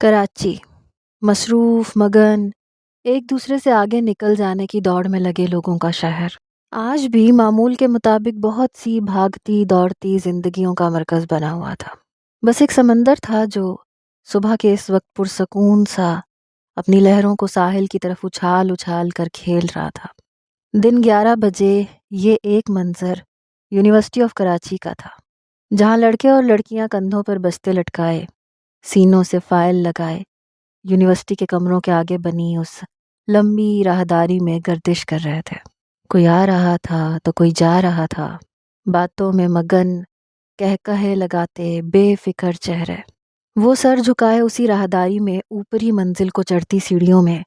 کراچی مصروف مگن ایک دوسرے سے آگے نکل جانے کی دوڑ میں لگے لوگوں کا شہر آج بھی معمول کے مطابق بہت سی بھاگتی دوڑتی زندگیوں کا مرکز بنا ہوا تھا۔ بس ایک سمندر تھا جو صبح کے اس وقت پرسکون سا اپنی لہروں کو ساحل کی طرف اچھال اچھال کر کھیل رہا تھا۔ دن 11 بجے یہ ایک منظر یونیورسٹی آف کراچی کا تھا، جہاں لڑکے اور لڑکیاں کندھوں پر بستے لٹکائے، سینوں سے فائل لگائے، یونیورسٹی کے کمروں کے آگے بنی اس لمبی راہداری میں گردش کر رہے تھے۔ کوئی آ رہا تھا تو کوئی جا رہا تھا، باتوں میں مگن، کہے لگاتے بے فکر چہرے۔ وہ سر جھکائے اسی راہداری میں اوپری منزل کو چڑھتی سیڑھیوں میں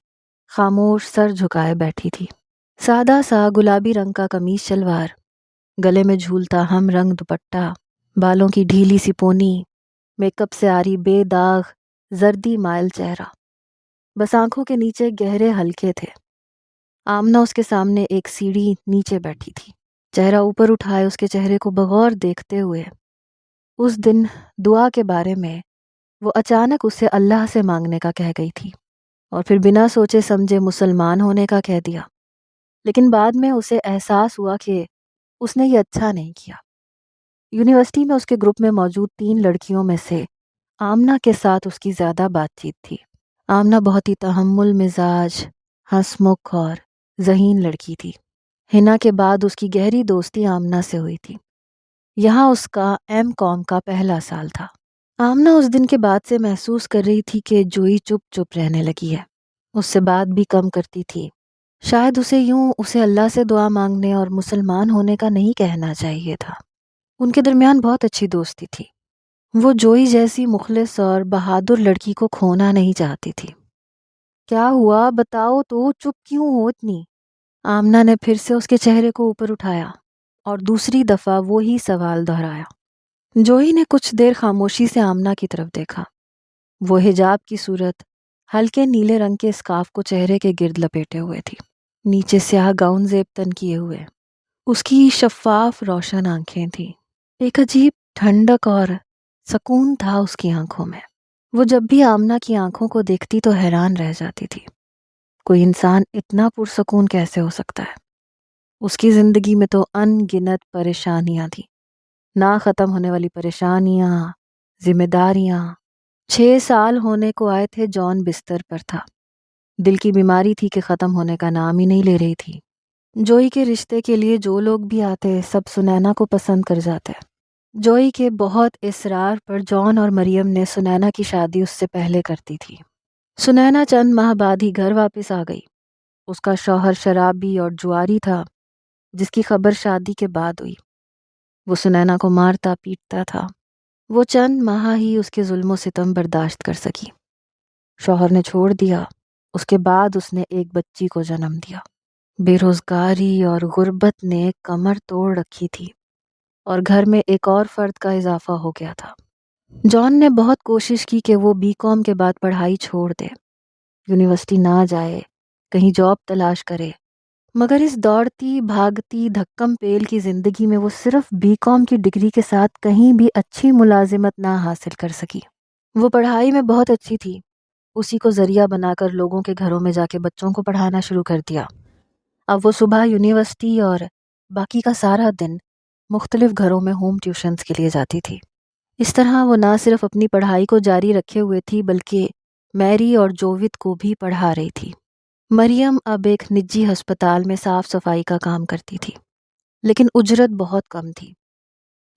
خاموش سر جھکائے بیٹھی تھی۔ سادہ سا گلابی رنگ کا قمیص شلوار، گلے میں جھولتا ہم رنگ دوپٹہ، بالوں کی ڈھیلی سی پونی، میک اپ سے آری بے داغ زردی مائل چہرہ، بس آنکھوں کے نیچے گہرے ہلکے تھے۔ آمنہ اس کے سامنے ایک سیڑھی نیچے بیٹھی تھی، چہرہ اوپر اٹھائے اس کے چہرے کو بغور دیکھتے ہوئے۔ اس دن دعا کے بارے میں وہ اچانک اسے اللہ سے مانگنے کا کہہ گئی تھی، اور پھر بنا سوچے سمجھے مسلمان ہونے کا کہہ دیا، لیکن بعد میں اسے احساس ہوا کہ اس نے یہ اچھا نہیں کیا۔ یونیورسٹی میں اس کے گروپ میں موجود 3 لڑکیوں میں سے آمنہ کے ساتھ اس کی زیادہ بات چیت تھی۔ آمنہ بہت ہی تحمل مزاج، ہنس مکھ اور ذہین لڑکی تھی۔ حنا کے بعد اس کی گہری دوستی آمنہ سے ہوئی تھی۔ یہاں اس کا M.Com کا پہلا سال تھا۔ آمنہ اس دن کے بعد سے محسوس کر رہی تھی کہ جوئی چپ چپ رہنے لگی ہے، اس سے بات بھی کم کرتی تھی۔ شاید اسے اللہ سے دعا مانگنے اور مسلمان ہونے کا نہیں کہنا چاہیے تھا۔ ان کے درمیان بہت اچھی دوستی تھی۔ وہ جوئی جیسی مخلص اور بہادر لڑکی کو کھونا نہیں چاہتی تھی۔ کیا ہوا بتاؤ تو، چپ کیوں ہو اتنی؟ آمنہ نے پھر سے اس کے چہرے کو اوپر اٹھایا اور دوسری دفعہ وہی سوال دہرایا۔ جوئی نے کچھ دیر خاموشی سے آمنہ کی طرف دیکھا۔ وہ حجاب کی صورت ہلکے نیلے رنگ کے اسکارف کو چہرے کے گرد لپیٹے ہوئے تھی، نیچے سیاہ گاؤن زیب تن کیے ہوئے۔ اس کی شفاف روشن آنکھیں تھیں، ایک عجیب ٹھنڈک اور سکون تھا اس کی آنکھوں میں۔ وہ جب بھی آمنہ کی آنکھوں کو دیکھتی تو حیران رہ جاتی تھی، کوئی انسان اتنا پرسکون کیسے ہو سکتا ہے؟ اس کی زندگی میں تو ان گنت پریشانیاں تھیں، نہ ختم ہونے والی پریشانیاں، ذمہ داریاں۔ 6 سال ہونے کو آئے تھے، جان بستر پر تھا، دل کی بیماری تھی کہ ختم ہونے کا نام ہی نہیں لے رہی تھی۔ جوئی کے رشتے کے لیے جو لوگ بھی آتے سب سنینا کو پسند کر جاتے۔ جوئی کے بہت اصرار پر جان اور مریم نے سنینا کی شادی اس سے پہلے کرتی تھی۔ سنینا چند ماہ بعد ہی گھر واپس آ گئی۔ اس کا شوہر شرابی اور جواری تھا، جس کی خبر شادی کے بعد ہوئی۔ وہ سنینا کو مارتا پیٹتا تھا۔ وہ چند ماہ ہی اس کے ظلم و ستم برداشت کر سکی۔ شوہر نے چھوڑ دیا، اس کے بعد اس نے ایک بچی کو جنم دیا۔ بے روزگاری اور غربت نے کمر توڑ رکھی تھی، اور گھر میں ایک اور فرد کا اضافہ ہو گیا تھا۔ جان نے بہت کوشش کی کہ وہ B.Com کے بعد پڑھائی چھوڑ دے، یونیورسٹی نہ جائے، کہیں جاب تلاش کرے، مگر اس دوڑتی بھاگتی دھکم پیل کی زندگی میں وہ صرف B.Com کی ڈگری کے ساتھ کہیں بھی اچھی ملازمت نہ حاصل کر سکی۔ وہ پڑھائی میں بہت اچھی تھی، اسی کو ذریعہ بنا کر لوگوں کے گھروں میں جا کے بچوں کو پڑھانا شروع کر دیا۔ اب وہ صبح یونیورسٹی اور باقی کا سارا دن مختلف گھروں میں ہوم ٹیوشنز کے لیے جاتی تھی۔ اس طرح وہ نہ صرف اپنی پڑھائی کو جاری رکھے ہوئے تھی بلکہ میری اور جووت کو بھی پڑھا رہی تھی۔ مریم اب ایک نجی ہسپتال میں صاف صفائی کا کام کرتی تھی، لیکن اجرت بہت کم تھی۔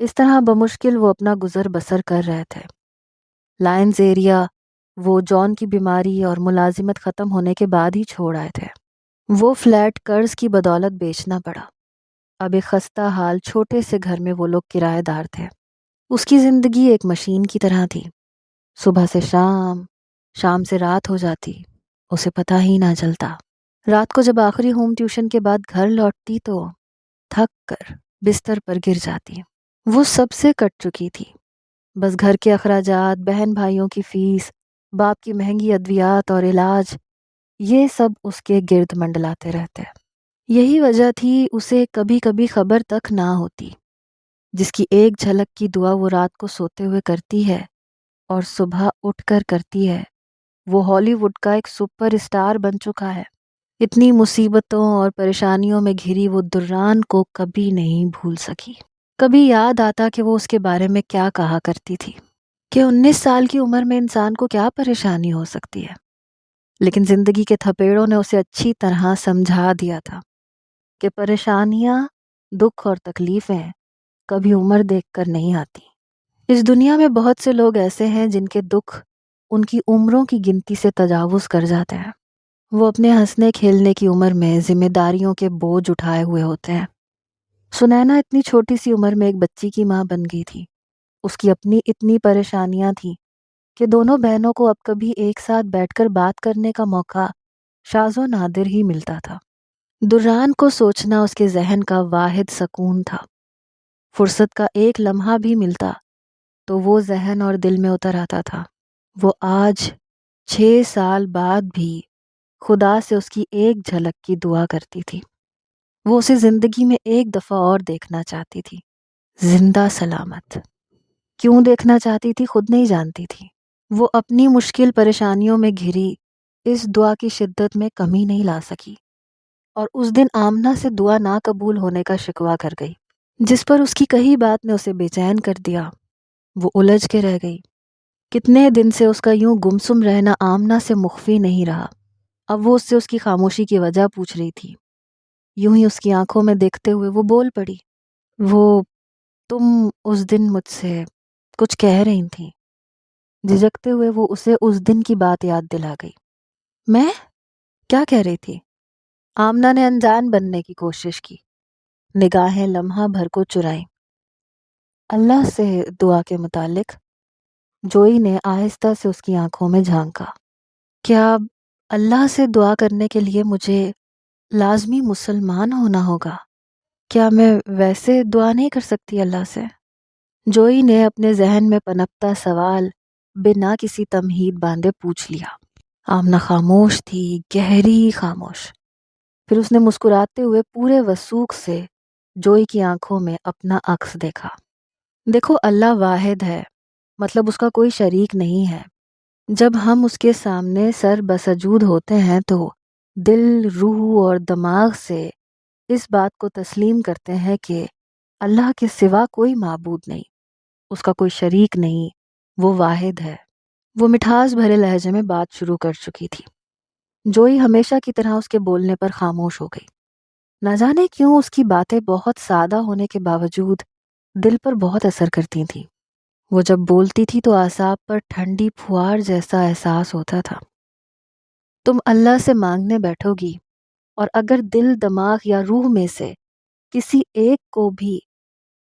اس طرح بمشکل وہ اپنا گزر بسر کر رہے تھے۔ لائنز ایریا وہ جان کی بیماری اور ملازمت ختم ہونے کے بعد ہی چھوڑ آئے تھے۔ وہ فلیٹ قرض کی بدولت بیچنا پڑا۔ اب ایک خستہ حال چھوٹے سے گھر میں وہ لوگ کرایہ دار تھے۔ اس کی زندگی ایک مشین کی طرح تھی، صبح سے شام، شام سے رات ہو جاتی، اسے پتہ ہی نہ چلتا۔ رات کو جب آخری ہوم ٹیوشن کے بعد گھر لوٹتی تو تھک کر بستر پر گر جاتی۔ وہ سب سے کٹ چکی تھی، بس گھر کے اخراجات، بہن بھائیوں کی فیس، باپ کی مہنگی ادویات اور علاج، یہ سب اس کے گرد منڈلاتے رہتے۔ یہی وجہ تھی اسے کبھی کبھی خبر تک نہ ہوتی، جس کی ایک جھلک کی دعا وہ رات کو سوتے ہوئے کرتی ہے اور صبح اٹھ کر کرتی ہے وہ ہالی ووڈ کا ایک سپر اسٹار بن چکا ہے۔ اتنی مصیبتوں اور پریشانیوں میں گھری وہ دوران کو کبھی نہیں بھول سکی۔ کبھی یاد آتا کہ وہ اس کے بارے میں کیا کہا کرتی تھی کہ 19 سال کی عمر میں انسان کو کیا پریشانی ہو سکتی ہے، لیکن زندگی کے تھپیڑوں نے اسے اچھی طرح سمجھا دیا تھا کہ پریشانیاں، دکھ اور تکلیفیں کبھی عمر دیکھ کر نہیں آتی۔ اس دنیا میں بہت سے لوگ ایسے ہیں جن کے دکھ ان کی عمروں کی گنتی سے تجاوز کر جاتے ہیں۔ وہ اپنے ہنسنے کھیلنے کی عمر میں ذمہ داریوں کے بوجھ اٹھائے ہوئے ہوتے ہیں۔ سنینا اتنی چھوٹی سی عمر میں ایک بچی کی ماں بن گئی تھی۔ اس کی اپنی اتنی پریشانیاں تھیں کہ دونوں بہنوں کو اب کبھی ایک ساتھ بیٹھ کر بات کرنے کا موقع شاذ و نادر ہی ملتا تھا۔ دران کو سوچنا اس کے ذہن کا واحد سکون تھا۔ فرصت کا ایک لمحہ بھی ملتا تو وہ ذہن اور دل میں اتر آتا تھا۔ وہ آج 6 سال بعد بھی خدا سے اس کی ایک جھلک کی دعا کرتی تھی۔ وہ اسے زندگی میں ایک دفعہ اور دیکھنا چاہتی تھی، زندہ سلامت۔ کیوں دیکھنا چاہتی تھی خود نہیں جانتی تھی۔ وہ اپنی مشکل پریشانیوں میں گھری اس دعا کی شدت میں کمی نہیں لا سکی، اور اس دن آمنہ سے دعا نہ قبول ہونے کا شکوہ کر گئی، جس پر اس کی کہی بات نے اسے بے چین کر دیا۔ وہ الجھ کے رہ گئی۔ کتنے دن سے اس کا یوں گمسم رہنا آمنہ سے مخفی نہیں رہا۔ اب وہ اس سے اس کی خاموشی کی وجہ پوچھ رہی تھی۔ یوں ہی اس کی آنکھوں میں دیکھتے ہوئے وہ بول پڑی، تم اس دن مجھ سے کچھ کہہ رہی تھیں۔ جھجکتے ہوئے وہ اسے اس دن کی بات یاد دلا گئی۔ میں کیا کہہ رہی تھی؟ آمنہ نے انجان بننے کی کوشش کی، نگاہیں لمحہ بھر کو چرائیں۔ اللہ سے دعا کے متعلق جوئی نے آہستہ سے اس کی آنکھوں میں جھانکا۔ کیا اللہ سے دعا کرنے کے لیے مجھے لازمی مسلمان ہونا ہوگا؟ کیا میں ویسے دعا نہیں کر سکتی اللہ سے؟ جوئی نے اپنے ذہن میں پنپتا سوال بنا کسی تمہید باندھے پوچھ لیا۔ آمنہ خاموش تھی، گہری خاموش۔ پھر اس نے مسکراتے ہوئے پورے وثوق سے جوئی کی آنکھوں میں اپنا عکس دیکھا۔ دیکھو، اللہ واحد ہے، مطلب اس کا کوئی شریک نہیں ہے۔ جب ہم اس کے سامنے سر بسجود ہوتے ہیں تو دل، روح اور دماغ سے اس بات کو تسلیم کرتے ہیں کہ اللہ کے سوا کوئی معبود نہیں، اس کا کوئی شریک نہیں، وہ واحد ہے۔ وہ مٹھاس بھرے لہجے میں بات شروع کر چکی تھی۔ جوئی ہمیشہ کی طرح اس کے بولنے پر خاموش ہو گئی۔ نہ جانے کیوں اس کی باتیں بہت سادہ ہونے کے باوجود دل پر بہت اثر کرتی تھیں۔ وہ جب بولتی تھی تو اعصاب پر ٹھنڈی پھوار جیسا احساس ہوتا تھا۔ تم اللہ سے مانگنے بیٹھو گی اور اگر دل، دماغ یا روح میں سے کسی ایک کو بھی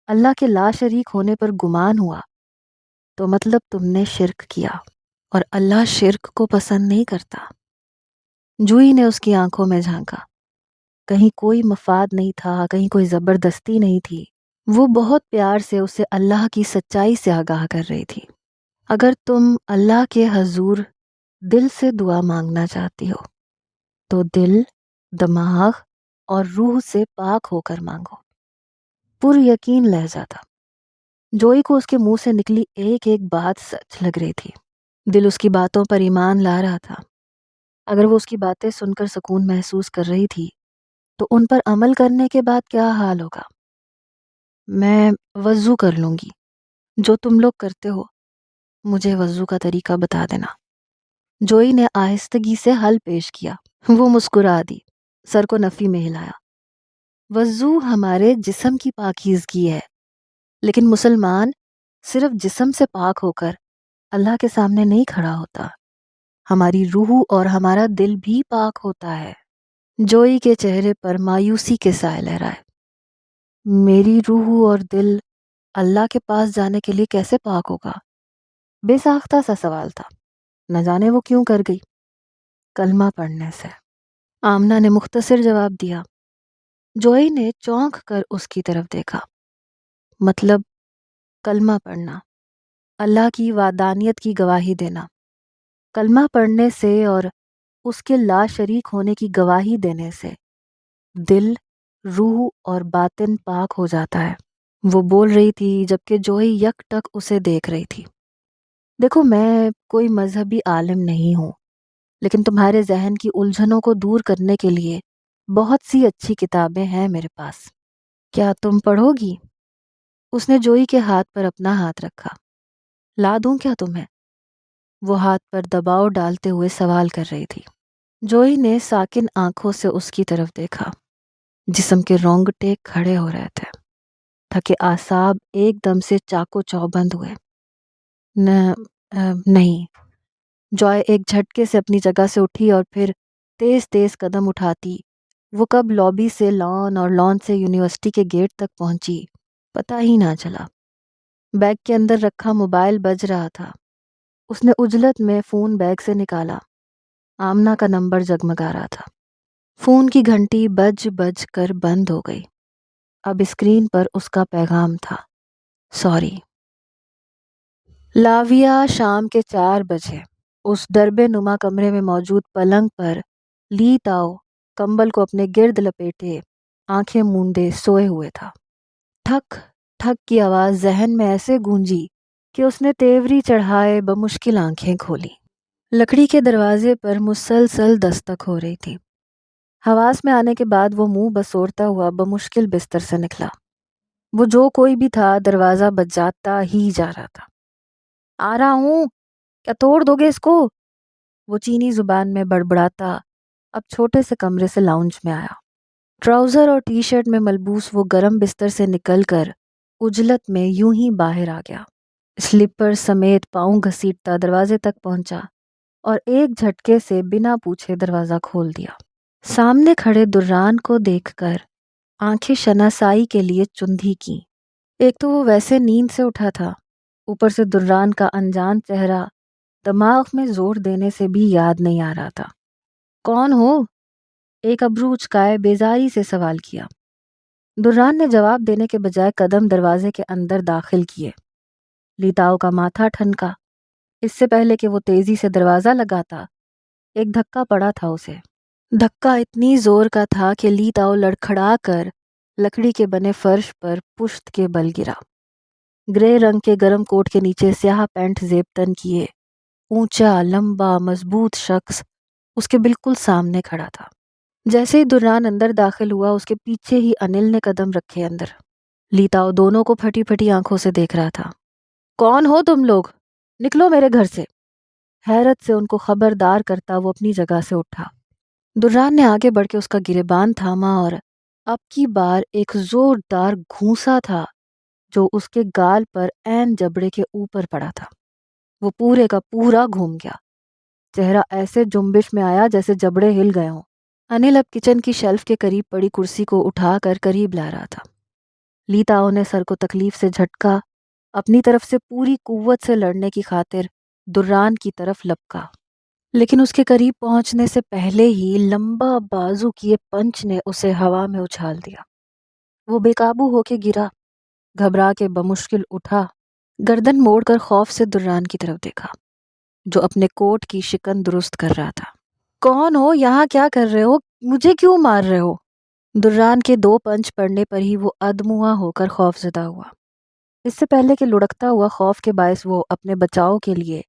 اللہ کے لا شریک ہونے پر گمان ہوا تو مطلب تم نے شرک کیا، اور اللہ شرک کو پسند نہیں کرتا۔ جوئی نے اس کی آنکھوں میں جھانکا۔ کہیں کوئی مفاد نہیں تھا، کہیں کوئی زبردستی نہیں تھی۔ وہ بہت پیار سے اسے اللہ کی سچائی سے آگاہ کر رہی تھی۔ اگر تم اللہ کے حضور دل سے دعا مانگنا چاہتی ہو تو دل، دماغ اور روح سے پاک ہو کر مانگو۔ پر یقین لہجہ تھا۔ جوئی کو اس کے منہ سے نکلی ایک ایک بات سچ لگ رہی تھی۔ دل اس کی باتوں پر ایمان لا رہا تھا۔ اگر وہ اس کی باتیں سن کر سکون محسوس کر رہی تھی تو ان پر عمل کرنے کے بعد کیا حال ہوگا؟ میں وضو کر لوں گی، جو تم لوگ کرتے ہو مجھے وضو کا طریقہ بتا دینا۔ جوئی نے آہستگی سے حل پیش کیا۔ وہ مسکرا دی، سر کو نفی میں ہلایا۔ وضو ہمارے جسم کی پاکیزگی ہے، لیکن مسلمان صرف جسم سے پاک ہو کر اللہ کے سامنے نہیں کھڑا ہوتا، ہماری روح اور ہمارا دل بھی پاک ہوتا ہے۔ جوئی کے چہرے پر مایوسی کے سائے لہرائے۔ میری روح اور دل اللہ کے پاس جانے کے لیے کیسے پاک ہوگا؟ بے ساختہ سا سوال تھا، نہ جانے وہ کیوں کر گئی۔ کلمہ پڑھنے سے، آمنہ نے مختصر جواب دیا۔ جوئی نے چونک کر اس کی طرف دیکھا۔ مطلب کلمہ پڑھنا، اللہ کی وحدانیت کی گواہی دینا۔ کلمہ پڑھنے سے اور اس کے لا شریک ہونے کی گواہی دینے سے دل، روح اور باطن پاک ہو جاتا ہے۔ وہ بول رہی تھی جبکہ جوئی یک ٹک اسے دیکھ رہی تھی۔ دیکھو، میں کوئی مذہبی عالم نہیں ہوں، لیکن تمہارے ذہن کی الجھنوں کو دور کرنے کے لیے بہت سی اچھی کتابیں ہیں میرے پاس، کیا تم پڑھو گی؟ اس نے جوئی کے ہاتھ پر اپنا ہاتھ رکھا۔ لا دوں کیا تمہیں؟ وہ ہاتھ پر دباؤ ڈالتے ہوئے سوال کر رہی تھی۔ جوئی نے ساکن آنکھوں سے اس کی طرف دیکھا۔ جسم کے رونگٹے کھڑے ہو رہے تھے، تھکے اعصاب ایک دم سے چاقو چوبند ہوئے۔ نہیں۔ جوئی ایک جھٹکے سے اپنی جگہ سے اٹھی اور پھر تیز تیز قدم اٹھاتی وہ کب لابی سے لان اور لان سے یونیورسٹی کے گیٹ تک پہنچی پتہ ہی نہ چلا۔ بیگ کے اندر رکھا موبائل بج رہا تھا۔ اس نے عجلت میں فون بیگ سے نکالا۔ آمنہ کا نمبر جگمگا رہا تھا۔ فون کی گھنٹی بج بج کر بند ہو گئی۔ اب اسکرین پر اس کا پیغام تھا، سوری۔ لاویہ شام کے 4 بجے اس ڈربے نما کمرے میں موجود پلنگ پر لی تاؤ کمبل کو اپنے گرد لپیٹے آنکھیں مونڈے سوئے ہوئے تھا۔ ٹھک ٹھک کی آواز ذہن میں ایسے گونجی کہ اس نے تیوری چڑھائے بمشکل آنکھیں کھولی۔ لکڑی کے دروازے پر مسلسل دستک ہو رہی تھی۔ حواس میں آنے کے بعد وہ منہ بسورتا ہوا بمشکل بستر سے نکلا۔ وہ جو کوئی بھی تھا دروازہ بجاتا ہی جا رہا تھا۔ آ رہا ہوں، کیا توڑ دو گے اس کو؟ وہ چینی زبان میں بڑبڑاتا اب چھوٹے سے کمرے سے لاؤنج میں آیا۔ ٹراؤزر اور ٹی شرٹ میں ملبوس وہ گرم بستر سے نکل کر عجلت میں یوں ہی باہر آ گیا۔ سلیپر سمیت پاؤں گھسیٹتا دروازے تک پہنچا اور ایک جھٹکے سے بنا پوچھے دروازہ کھول دیا۔ سامنے کھڑے دران کو دیکھ کر آنکھیں شناسائی کے لیے چندھی کیں۔ ایک تو وہ ویسے نیند سے اٹھا تھا، اوپر سے دران کا انجان چہرہ دماغ میں زور دینے سے بھی یاد نہیں آ رہا تھا۔ کون ہو؟ ایک ابرو اچکائے بیزاری سے سوال کیا۔ دران نے جواب دینے کے بجائے قدم دروازے کے اندر داخل کیے۔ لیتاؤ کا ماتھا ٹھنکا۔ اس سے پہلے کہ وہ تیزی سے دروازہ لگاتا ایک دھکا پڑا تھا اسے۔ دھکا اتنی زور کا تھا کہ لیتاؤ لڑکھڑا کر لکڑی کے بنے فرش پر پشت کے بل گرا۔ گرے رنگ کے گرم کوٹ کے نیچے سیاہ پینٹ زیب تن کیے اونچا لمبا مضبوط شخص اس کے بالکل سامنے کھڑا تھا۔ جیسے ہی دران اندر داخل ہوا اس کے پیچھے ہی انل نے قدم رکھے اندر۔ لیتاؤ دونوں کو پھٹی پھٹی آنکھوں سے دیکھ رہا تھا۔ کون ہو تم لوگ؟ نکلو میرے گھر سے۔ حیرت سے ان کو خبردار کرتا وہ اپنی جگہ سے اٹھا۔ دران نے آگے بڑھ کے اس کا گریبان تھاما اور اب کی بار ایک زوردار گھونسا تھا جو اس کے گال پر عین جبڑے کے اوپر پڑا تھا۔ وہ پورے کا پورا گھوم گیا۔ چہرہ ایسے جنبش میں آیا جیسے جبڑے ہل گئے ہوں۔ انل اب کچن کی شیلف کے قریب پڑی کرسی کو اٹھا کر قریب لا رہا تھا۔ لیتاؤ نے سر کو تکلیف سے جھٹکا اپنی طرف سے پوری قوت سے لڑنے کی خاطر دران کی طرف لپکا، لیکن اس کے قریب پہنچنے سے پہلے ہی لمبا بازو کیے پنچ نے اسے ہوا میں اچھال دیا۔ وہ بے قابو ہو کے گرا، گھبرا کے بمشکل اٹھا، گردن موڑ کر خوف سے دران کی طرف دیکھا جو اپنے کوٹ کی شکن درست کر رہا تھا۔ کون ہو؟ یہاں کیا کر رہے ہو؟ مجھے کیوں مار رہے ہو؟ دران کے 2 پنچ پڑنے پر ہی وہ ادموا ہو کر خوف زدہ ہوا۔ اس سے پہلے کہ لڑکتا ہوا خوف کے باعث وہ اپنے بچاؤ کے لیے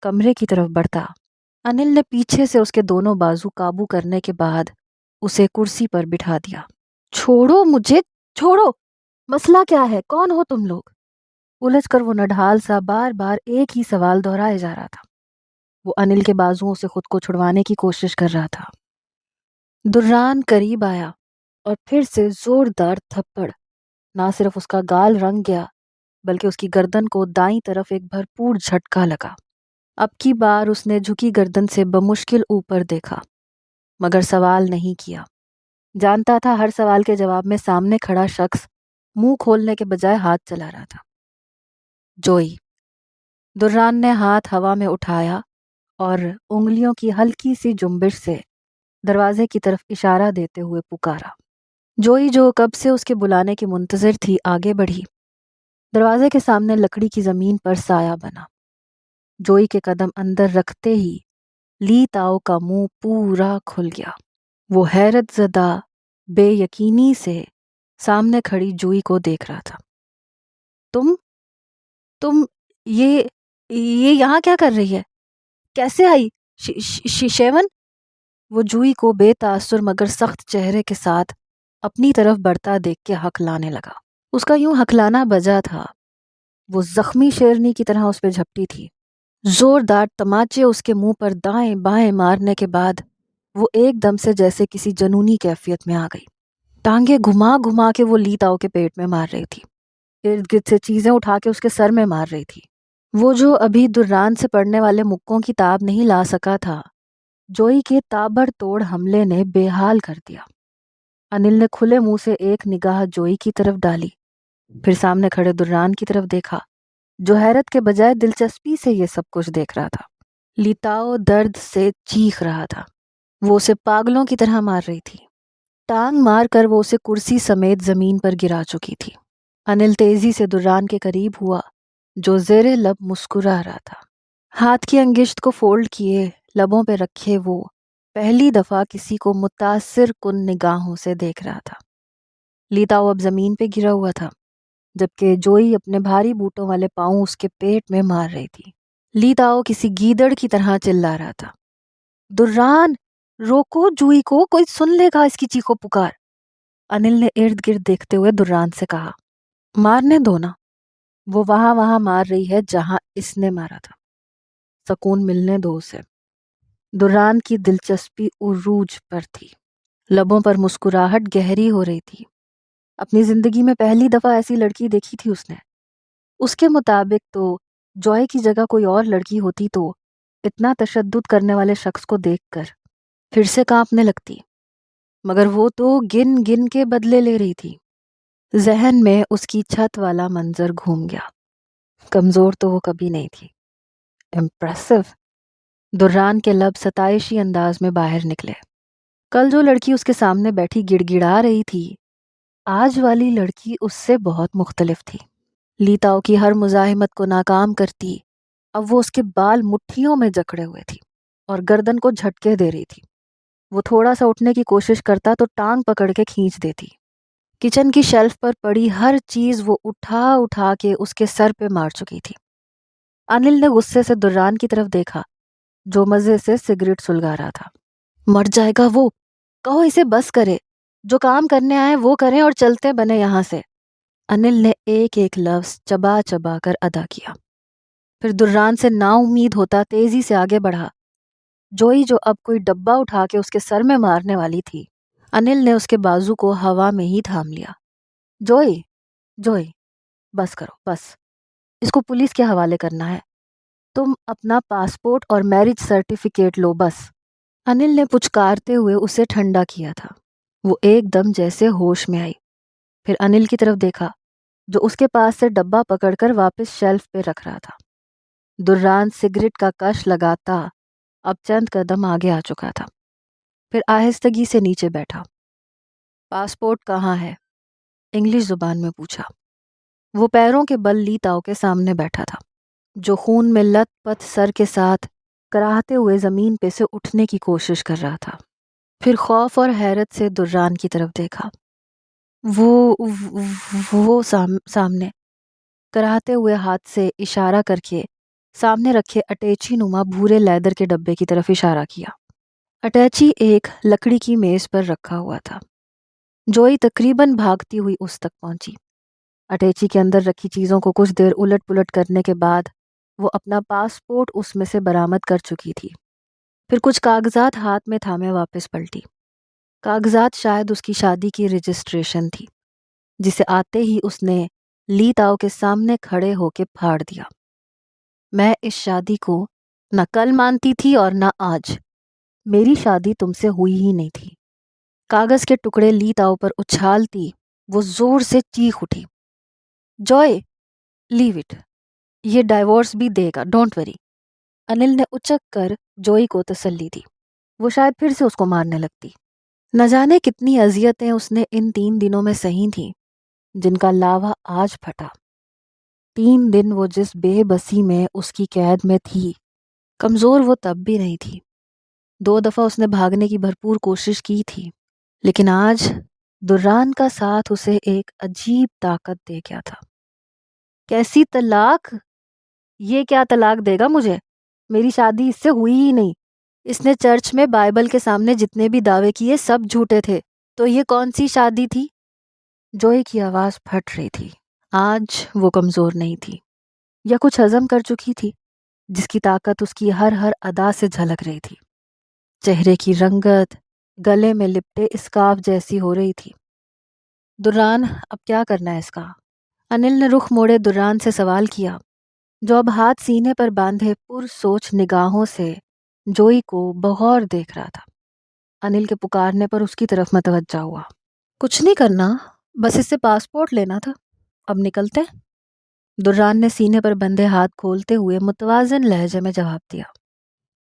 کمرے کی طرف بڑھتا، انل نے پیچھے سے اس کے دونوں بازو قابو کرنے کے بعد اسے کرسی پر بٹھا دیا۔ چھوڑو مجھے، چھوڑو! مسئلہ کیا ہے؟ کون ہو تم لوگ؟ الجھ کر وہ نڈھال سا بار بار ایک ہی سوال دہرائے جا رہا تھا۔ وہ انل کے بازوؤں سے خود کو چھڑوانے کی کوشش کر رہا تھا۔ دران قریب آیا اور پھر سے زوردار تھپڑ نہ صرف اس کا گال رنگ گیا بلکہ اس کی گردن کو دائیں طرف ایک بھرپور جھٹکا لگا۔ اب کی بار اس نے جھکی گردن سے بمشکل اوپر دیکھا مگر سوال نہیں کیا۔ جانتا تھا ہر سوال کے جواب میں سامنے کھڑا شخص منہ کھولنے کے بجائے ہاتھ چلا رہا تھا۔ جوئی۔ دران نے ہاتھ ہوا میں اٹھایا اور انگلیوں کی ہلکی سی جنبش سے دروازے کی طرف اشارہ دیتے ہوئے پکارا۔ جوئی جو کب سے اس کے بلانے کی منتظر تھی آگے بڑھی۔ دروازے کے سامنے لکڑی کی زمین پر سایہ بنا۔ جوئی کے قدم اندر رکھتے ہی لیتاؤ کا منہ پورا کھل گیا۔ وہ حیرت زدہ بے یقینی سے سامنے کھڑی جوئی کو دیکھ رہا تھا۔ تم یہ یہاں کیا کر رہی ہے؟ کیسے آئی؟ شیون، وہ جوئی کو بے تاثر مگر سخت چہرے کے ساتھ اپنی طرف بڑھتا دیکھ کے ہکلانے لگا۔ اس کا یوں ہکلانا بجا تھا، وہ زخمی شیرنی کی طرح اس پہ جھپٹی تھی۔ زوردار تماچے اس کے منہ پر دائیں بائیں مارنے کے بعد وہ ایک دم سے جیسے کسی جنونی کیفیت میں آ گئی۔ ٹانگیں گھما گھما کے وہ لی تاؤ کے پیٹ میں مار رہی تھی، ارد گرد سے چیزیں اٹھا کے اس کے سر میں مار رہی تھی۔ وہ جو ابھی دران سے پڑنے والے مکوں کی تاب نہیں لا سکا تھا، جوئی کے تابڑ توڑ حملے نے بے حال کر دیا۔ انل نے کھلے منہ سے ایک نگاہ جوئی کی طرف ڈالی، پھر سامنے کھڑے دران کی طرف دیکھا جو حیرت کے بجائے دلچسپی سے یہ سب کچھ دیکھ رہا تھا۔ لی تاؤ درد سے چیخ رہا تھا، وہ اسے پاگلوں کی طرح مار رہی تھی۔ ٹانگ مار کر وہ اسے کرسی سمیت زمین پر گرا چکی تھی۔ انل تیزی سے دران کے قریب ہوا جو زیر لب مسکرا رہا تھا۔ ہاتھ کی انگشت کو فولڈ کیے لبوں پہ رکھے وہ پہلی دفعہ کسی کو متاثر کن نگاہوں سے دیکھ رہا تھا۔ لی تاؤ اب زمین پہ گرا ہوا تھا جبکہ جوئی اپنے بھاری بوٹوں والے پاؤں اس کے پیٹ میں مار رہی تھی۔ لی تاؤ کسی گیدڑ کی طرح چلا رہا تھا، دران روکو جوئی کو، کوئی سن لے گا اس کی چیخو پکار۔ انل نے ارد گرد دیکھتے ہوئے دران سے کہا، مارنے دو نا، وہ وہاں مار رہی ہے جہاں اس نے مارا تھا، سکون ملنے دو اسے۔ دران کی دلچسپی عروج پر تھی، لبوں پر مسکراہٹ گہری ہو رہی تھی۔ اپنی زندگی میں پہلی دفعہ ایسی لڑکی دیکھی تھی اس نے۔ اس کے مطابق تو جوئی کی جگہ کوئی اور لڑکی ہوتی تو اتنا تشدد کرنے والے شخص کو دیکھ کر پھر سے کانپنے لگتی، مگر وہ تو گن گن کے بدلے لے رہی تھی۔ ذہن میں اس کی چھت والا منظر گھوم گیا، کمزور تو وہ کبھی نہیں تھی۔ امپریسو، دران کے لب ستائشی انداز میں باہر نکلے۔ کل جو لڑکی اس کے سامنے بیٹھی گڑ گڑا رہی تھی، آج والی لڑکی اس سے بہت مختلف تھی۔ لی تاؤ کی ہر مزاحمت کو ناکام کرتی اب وہ اس کے بال مٹھیوں میں جکڑے ہوئے تھی اور گردن کو جھٹکے دے رہی تھی۔ وہ تھوڑا سا اٹھنے کی کوشش کرتا تو ٹانگ پکڑ کے کھینچ دیتی۔ کچن کی شیلف پر پڑی ہر چیز وہ اٹھا اٹھا کے اس کے سر پہ مار چکی تھی۔ انل نے غصے سے دران کی طرف دیکھا جو مزے سے سگریٹ سلگا رہا تھا۔ مر جائے گا وہ، کہو اسے بس کرے، جو کام کرنے آئے وہ کریں اور چلتے بنے یہاں سے۔ انل نے ایک ایک لفظ چبا چبا کر ادا کیا، پھر دران سے نا امید ہوتا تیزی سے آگے بڑھا۔ جوئی جو اب کوئی ڈبہ اٹھا کے اس کے سر میں مارنے والی تھی، انل نے اس کے بازو کو ہوا میں ہی تھام لیا۔ جوئی بس کرو، بس اس کو پولیس کے حوالے کرنا ہے، تم اپنا پاسپورٹ اور میرج سرٹیفکیٹ لو بس۔ انل نے پچکارتے ہوئے اسے ٹھنڈا کیا تھا۔ وہ ایک دم جیسے ہوش میں آئی، پھر انل کی طرف دیکھا جو اس کے پاس سے ڈبہ پکڑ کر واپس شیلف پہ رکھ رہا تھا۔ دران سگریٹ کا کش لگاتا اب چند قدم آگے آ چکا تھا، پھر آہستگی سے نیچے بیٹھا۔ پاسپورٹ کہاں ہے؟ انگلش زبان میں پوچھا۔ وہ پیروں کے بل لی تاؤ کے سامنے بیٹھا تھا جو خون میں لت پت سر کے ساتھ کراہتے ہوئے زمین پہ سے اٹھنے کی کوشش کر رہا تھا۔ پھر خوف اور حیرت سے دران کی طرف دیکھا۔ وہ سامنے کراہتے ہوئے ہاتھ سے اشارہ کر کے سامنے رکھے اٹیچی نما بھورے لیدر کے ڈبے کی طرف اشارہ کیا۔ اٹیچی ایک لکڑی کی میز پر رکھا ہوا تھا۔ جوئی تقریباً بھاگتی ہوئی اس تک پہنچی۔ اٹیچی کے اندر رکھی چیزوں کو کچھ دیر الٹ پلٹ کرنے کے بعد وہ اپنا پاسپورٹ اس میں سے برآمد کر چکی تھی۔ پھر کچھ کاغذات ہاتھ میں تھامے واپس پلٹی۔ کاغذات شاید اس کی شادی کی رجسٹریشن تھی جسے آتے ہی اس نے لی تاؤ کے سامنے کھڑے ہو کے پھاڑ دیا۔ میں اس شادی کو نہ کل مانتی تھی اور نہ آج، میری شادی تم سے ہوئی ہی نہیں تھی۔ کاغذ کے ٹکڑے لی تاؤ پر اچھالتی وہ زور سے چیخ اٹھی، جوئی لیو اٹ، یہ ڈائیورس بھی دے گا، ڈونٹ وری۔ انل نے اچک کر جوئی کو تسلی دی، وہ شاید پھر سے اس کو مارنے لگتی۔ نہ جانے کتنی اذیتیں اس نے ان 3 دنوں میں سہی تھیں جن کا لاوا آج پھٹا۔ 3 دن وہ جس بے بسی میں اس کی قید میں تھی، کمزور وہ تب بھی نہیں تھی۔ 2 دفعہ اس نے بھاگنے کی بھرپور کوشش کی تھی، لیکن آج دران کا ساتھ اسے ایک عجیب طاقت دے گیا تھا۔ کیسی طلاق؟ یہ کیا طلاق دے گا مجھے؟ میری شادی اس سے ہوئی ہی نہیں۔ اس نے چرچ میں بائبل کے سامنے جتنے بھی دعوے کیے سب جھوٹے تھے، تو یہ کون سی شادی تھی؟ جوئی کی آواز پھٹ رہی تھی۔ آج وہ کمزور نہیں تھی یا کچھ ہضم کر چکی تھی، جس کی طاقت اس کی ہر ادا سے جھلک رہی تھی۔ چہرے کی رنگت گلے میں لپٹے اسکارف جیسی ہو رہی تھی۔ دران، اب کیا کرنا ہے اس کا؟ انل نے رخ موڑے دران سے سوال کیا، جو اب ہاتھ سینے پر باندھے پر سوچ نگاہوں سے جوئی کو بغور دیکھ رہا تھا۔ انل کے پکارنے پر اس کی طرف متوجہ ہوا۔ کچھ نہیں کرنا، بس اس سے پاسپورٹ لینا تھا، اب نکلتے ہیں۔ دران نے سینے پر بندھے ہاتھ کھولتے ہوئے متوازن لہجے میں جواب دیا۔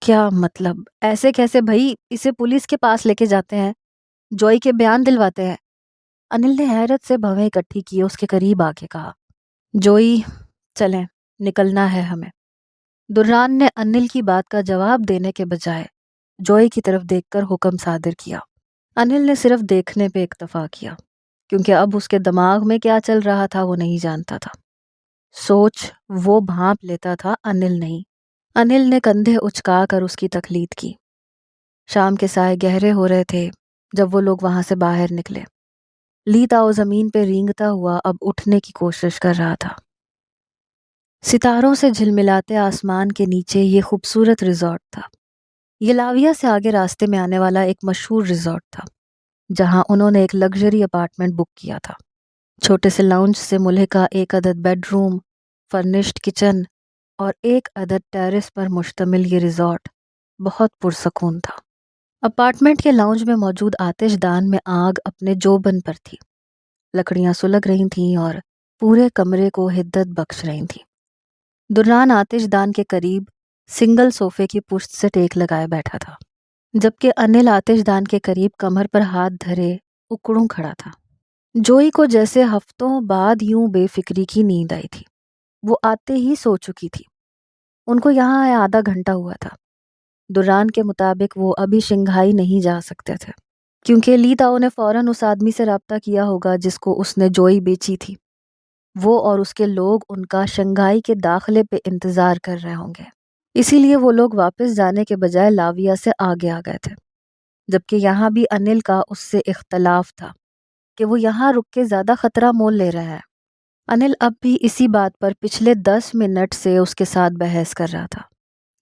کیا مطلب؟ ایسے کیسے بھائی؟ اسے پولیس کے پاس لے کے جاتے ہیں، جوئی کے بیان دلواتے ہیں۔ انل نے حیرت سے بھویں اکٹھی کیے اس کے قریب آ کے کہا، جوئی چلیں، نکلنا ہے ہمیں۔ دران نے انل کی بات کا جواب دینے کے بجائے جوئی کی طرف دیکھ کر حکم صادر کیا۔ انل نے صرف دیکھنے پہ اکتفا کیا، کیونکہ اب اس کے دماغ میں کیا چل رہا تھا وہ نہیں جانتا تھا۔ سوچ وہ بھانپ لیتا تھا، انل نہیں۔ انل نے کندھے اچکا کر اس کی تقلید کی۔ شام کے سائے گہرے ہو رہے تھے جب وہ لوگ وہاں سے باہر نکلے۔ لی تاؤ زمین پہ رینگتا ہوا اب اٹھنے کی کوشش کر رہا تھا۔ ستاروں سے جھلملاتے آسمان کے نیچے یہ خوبصورت ریزورٹ تھا۔ یہ لاویہ سے آگے راستے میں آنے والا ایک مشہور ریزورٹ تھا، جہاں انہوں نے ایک لگژری اپارٹمنٹ بک کیا تھا۔ چھوٹے سے لاؤنج سے ملحقہ ایک عدد بیڈ روم، فرنشڈ کچن اور ایک عدد ٹیرس پر مشتمل یہ ریزورٹ بہت پرسکون تھا۔ اپارٹمنٹ کے لاؤنج میں موجود آتش دان میں آگ اپنے جوبن پر تھی۔ لکڑیاں سلگ رہی تھیں اور پورے کمرے کو حدت بخش رہی تھیں۔ دران آتش دان کے قریب سنگل صوفے کی پشت سے ٹیک لگائے بیٹھا تھا، جبکہ انل آتش دان کے قریب کمر پر ہاتھ دھرے اکڑوں کھڑا تھا۔ جوئی کو جیسے ہفتوں بعد یوں بے فکری کی نیند آئی تھی۔ وہ آتے ہی سو چکی تھی۔ ان کو یہاں آئے آدھا گھنٹہ ہوا تھا۔ دران کے مطابق وہ ابھی شنگھائی نہیں جا سکتے تھے، کیونکہ لی تاؤ نے فوراً اس آدمی سے رابطہ کیا ہوگا جس کو اس نے جوئی بیچی تھی۔ وہ اور اس کے لوگ ان کا شنگھائی کے داخلے پہ انتظار کر رہے ہوں گے، اسی لیے وہ لوگ واپس جانے کے بجائے لاویہ سے آگے آ گئے تھے۔ جبکہ یہاں بھی انل کا اس سے اختلاف تھا کہ وہ یہاں رک کے زیادہ خطرہ مول لے رہا ہے۔ انل اب بھی اسی بات پر پچھلے 10 منٹ سے اس کے ساتھ بحث کر رہا تھا۔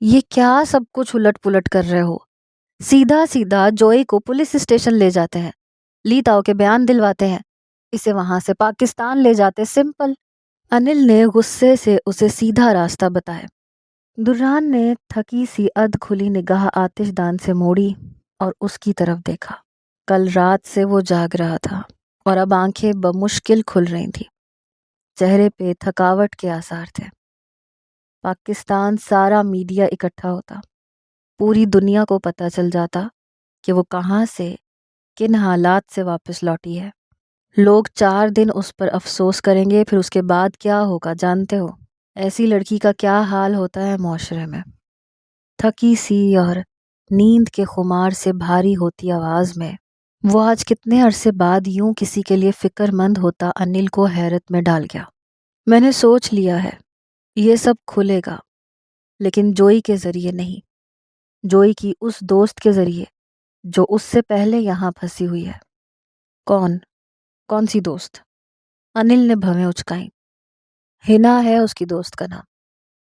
یہ کیا سب کچھ الٹ پلٹ کر رہے ہو؟ سیدھا سیدھا جوئی کو پولیس اسٹیشن لے جاتے ہیں، لی تاؤ کے بیان دلواتے ہیں، اسے وہاں سے پاکستان لے جاتے، سمپل۔ انل نے غصے سے اسے سیدھا راستہ بتایا۔ دران نے تھکی سی ادھ کھلی نگاہ آتش دان سے موڑی اور اس کی طرف دیکھا۔ کل رات سے وہ جاگ رہا تھا اور اب آنکھیں بمشکل کھل رہی تھیں۔ چہرے پہ تھکاوٹ کے آثار تھے۔ پاکستان سارا میڈیا اکٹھا ہوتا، پوری دنیا کو پتہ چل جاتا کہ وہ کہاں سے کن حالات سے واپس لوٹی ہے۔ لوگ 4 دن اس پر افسوس کریں گے، پھر اس کے بعد کیا ہوگا جانتے ہو؟ ایسی لڑکی کا کیا حال ہوتا ہے معاشرے میں۔ تھکی سی اور نیند کے خمار سے بھاری ہوتی آواز میں وہ آج کتنے عرصے بعد یوں کسی کے لیے فکر مند ہوتا انل کو حیرت میں ڈال گیا۔ میں نے سوچ لیا ہے، یہ سب کھلے گا، لیکن جوئی کے ذریعے نہیں، جوئی کی اس دوست کے ذریعے جو اس سے پہلے یہاں پھنسی ہوئی ہے۔ کون سی دوست؟ انل نے بھویں اچکائیں۔ ہنا ہے اس کی دوست کا نام۔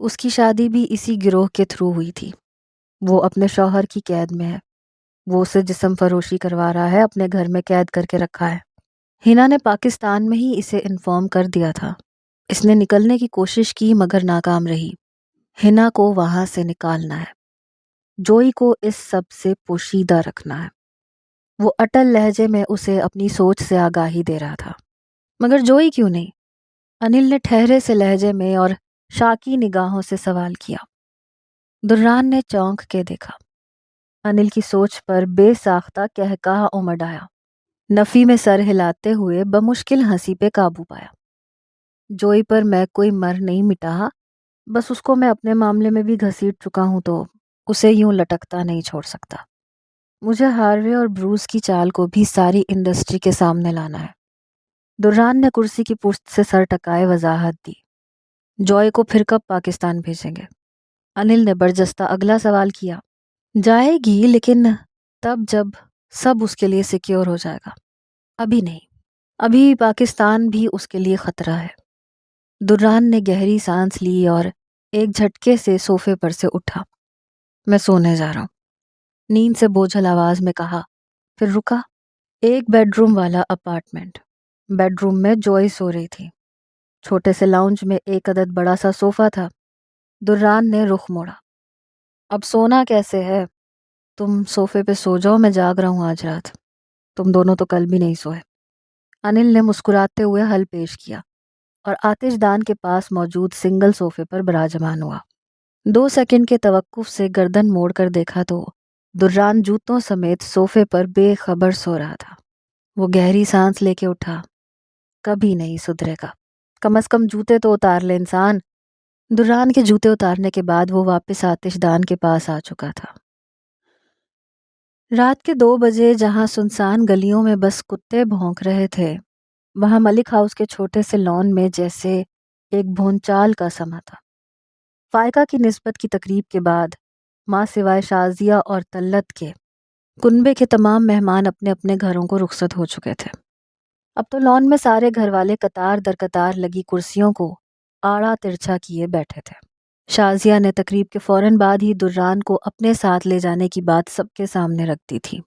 اس کی شادی بھی اسی گروہ کے تھرو ہوئی تھی۔ وہ اپنے شوہر کی قید میں ہے، وہ اسے جسم فروشی کروا رہا ہے، اپنے گھر میں قید کر کے رکھا ہے۔ ہنا نے پاکستان میں ہی اسے انفارم کر دیا تھا۔ اس نے نکلنے کی کوشش کی مگر ناکام رہی۔ ہنا کو وہاں سے نکالنا ہے، جوئی کو اس سب سے پوشیدہ رکھنا ہے۔ وہ اٹل لہجے میں اسے اپنی سوچ سے آگاہی دے رہا تھا۔ مگر جوئی کیوں نہیں؟ انل نے ٹھہرے سے لہجے میں اور شاکی نگاہوں سے سوال کیا۔ دران نے چونک کے دیکھا۔ انل کی سوچ پر بے ساختہ قہقہہ امڑ آیا۔ نفی میں سر ہلاتے ہوئے بمشکل ہنسی پہ قابو پایا۔ جوئی پر میں کوئی مر نہیں مٹا، بس اس کو میں اپنے معاملے میں بھی گھسیٹ چکا ہوں، تو اسے یوں لٹکتا نہیں چھوڑ سکتا۔ مجھے ہاروے اور بروس کی چال کو بھی ساری انڈسٹری کے سامنے لانا ہے۔ دران نے کرسی کی پشت سے سر ٹکائے وضاحت دی۔ جوئی کو پھر کب پاکستان بھیجیں گے؟ انل نے برجستہ اگلا سوال کیا۔ جائے گی لیکن تب جب سب اس کے لیے سیکیور ہو جائے گا، ابھی نہیں۔ ابھی پاکستان بھی اس کے لیے خطرہ ہے۔ دران نے گہری سانس لی اور ایک جھٹکے سے صوفے پر سے اٹھا۔ میں سونے جا رہا ہوں، نیند سے بوجھل آواز میں کہا، پھر رکا۔ ایک بیڈ روم والا اپارٹمنٹ۔ بیڈ روم میں جوئی سو رہی تھی۔ چھوٹے سے لاؤنج میں ایک عدد بڑا سا صوفہ تھا۔ دران نے رخ موڑا۔ اب سونا کیسے ہے؟ تم صوفے پہ سو جاؤ، میں جاگ رہا ہوں آج رات۔ تم دونوں تو کل بھی نہیں سوئے۔ انل نے مسکراتے ہوئے حل پیش کیا اور آتش دان کے پاس موجود سنگل صوفے پر براجمان ہوا۔ 2 سیکنڈ کے توقف سے گردن موڑ کر دیکھا تو دران جوتوں سمیت صوفے پر بے خبر سو رہا تھا۔ وہ گہری سانس لے کے اٹھا۔ کبھی نہیں سدھرے گا، کم از کم جوتے تو اتار لے انسان۔ دران کے جوتے اتارنے کے بعد وہ واپس آتش دان کے پاس آ چکا تھا۔ رات کے 2 بجے جہاں سنسان گلیوں میں بس کتے بھونک رہے تھے، وہاں ملک ہاؤس کے چھوٹے سے لان میں جیسے ایک بھونچال کا سما تھا۔ فائقہ کی نسبت کی تقریب کے بعد ماں سوائے شازیہ اور طلت کے کنبے کے تمام مہمان اپنے اپنے گھروں کو رخصت ہو چکے تھے۔ اب تو لان میں سارے گھر والے قطار در قطار لگی کرسیوں کو آڑا ترچھا کیے بیٹھے تھے۔ شازیہ نے تقریب کے فوراً بعد ہی دران کو اپنے ساتھ لے جانے کی بات سب کے سامنے رکھ دی تھی۔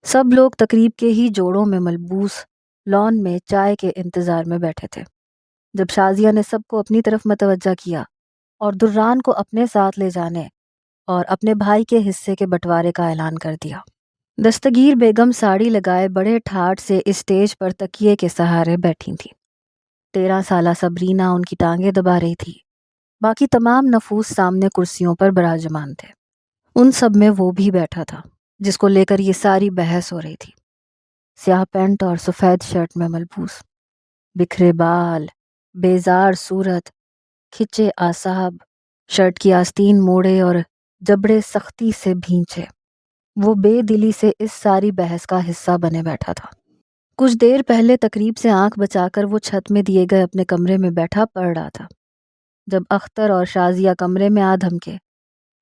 سب لوگ تقریب کے ہی جوڑوں میں ملبوس لان میں چائے کے انتظار میں بیٹھے تھے۔ جب شازیہ نے سب کو اپنی طرف متوجہ کیا اور دران کو اپنے ساتھ لے جانے اور اپنے بھائی کے حصے کے بٹوارے کا اعلان کر دیا۔ دستگیر بیگم ساڑی لگائے بڑے ٹھاٹ سے اسٹیج پر تکیے کے سہارے بیٹھی تھی۔ 13 سالہ صبرینا ان کی ٹانگیں دبا رہی تھی۔ باقی تمام نفوس سامنے کرسیوں پر براجمان تھے۔ ان سب میں وہ بھی بیٹھا تھا جس کو لے کر یہ ساری بحث ہو رہی تھی۔ سیاہ پینٹ اور سفید شرٹ میں ملبوس، بکھرے بال، بیزار صورت، کھچے اعصاب، شرٹ کی آستین موڑے اور جبڑے سختی سے بھینچے، وہ بے دلی سے اس ساری بحث کا حصہ بنے بیٹھا تھا۔ کچھ دیر پہلے تقریب سے آنکھ بچا کر وہ چھت میں دیے گئے اپنے کمرے میں بیٹھا پڑھ رہا تھا، جب اختر اور شازیہ کمرے میں آ دھمکے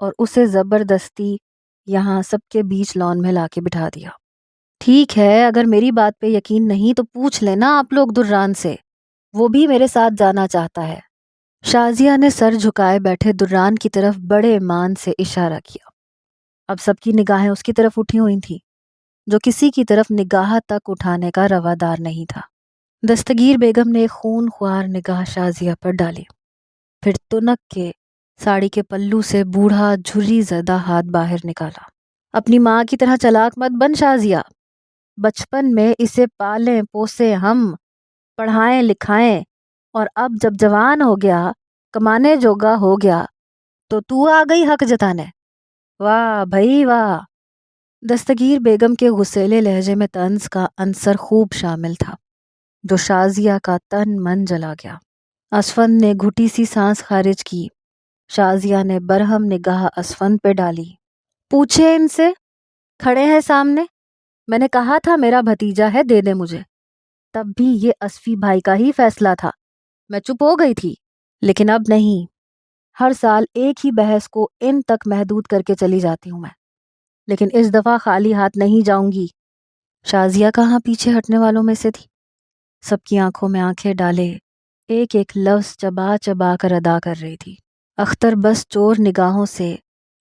اور اسے زبردستی یہاں سب کے بیچ لان میں لا کے بٹھا دیا۔ ٹھیک ہے، اگر میری بات پہ یقین نہیں تو پوچھ لینا آپ لوگ دران سے، وہ بھی میرے ساتھ جانا چاہتا ہے۔ شازیہ نے سر جھکائے بیٹھے دران کی طرف بڑے مان سے اشارہ کیا۔ اب سب کی نگاہیں اس کی طرف اٹھی ہوئی تھیں، جو کسی کی طرف نگاہ تک اٹھانے کا روادار نہیں تھا۔ دستگیر بیگم نے ایک خون خوار نگاہ شازیہ پر ڈالی، پھر تنک کے ساڑی کے پلو سے بوڑھا جھری زدہ ہاتھ باہر نکالا۔ اپنی ماں کی طرح چلاک مت بن شازیہ، بچپن میں اسے پالیں پوسے ہم، پڑھائیں لکھائیں، اور اب جب جوان ہو گیا، کمانے جوگا ہو گیا، تو آ گئی حق جتانے۔ واہ بھائی واہ۔ دستگیر بیگم کے غصیلے لہجے میں طنز کا عنصر خوب شامل تھا، جو شازیہ کا تن من جلا گیا۔ اسفند نے گھٹی سی سانس خارج کی۔ شازیہ نے برہم نگاہ اسفند پہ ڈالی۔ پوچھے ان سے، کھڑے ہیں سامنے، میں نے کہا تھا میرا بھتیجا ہے، دے دے مجھے۔ تب بھی یہ اسفی بھائی کا ہی فیصلہ تھا، میں چپ ہو گئی تھی، لیکن اب نہیں۔ ہر سال ایک ہی بحث کو ان تک محدود کر کے چلی جاتی ہوں میں، لیکن اس دفعہ خالی ہاتھ نہیں جاؤں گی۔ شازیہ کہاں پیچھے ہٹنے والوں میں سے تھی؟ سب کی آنکھوں میں آنکھیں ڈالے ایک ایک لفظ چبا چبا کر ادا کر رہی تھی۔ اختر بس چور نگاہوں سے